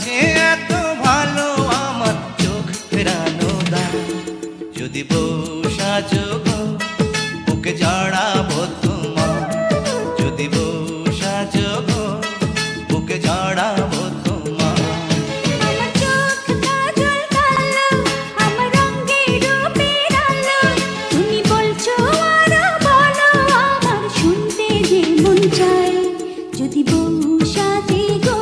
কাছে এত ভালো আমার চোখ ফেরানো দাও। যদি বউ সাজো গো বুকে জড়াবো তোমার, যদি বউ সাজো গো বুকে জড়াবো তোমার। আমার চোখ কাজল কালো, আমার রঙের রূপের আলো, তুমি বলছো আরো বলো, আমার শুনতে যে মন চায়। যদি বউ সাজে গো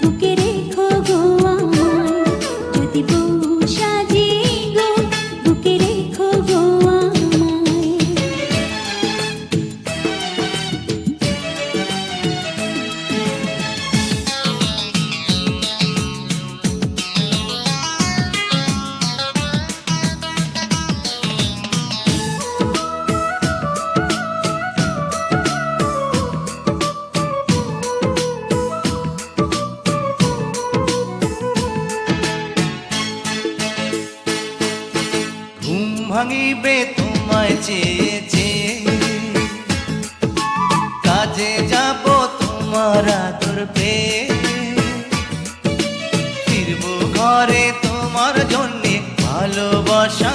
বুকে রেখো গো আমায়, যদি বউ সাজে গো বুকে রেখো গো আমায়। ঘুম ভাঙিবে তোমায় চেয়ে চেয়ে, কাজে যাব তোমার আদর পেয়ে, ফিরবো ঘরে তোমার জন্যে ভালোবাসা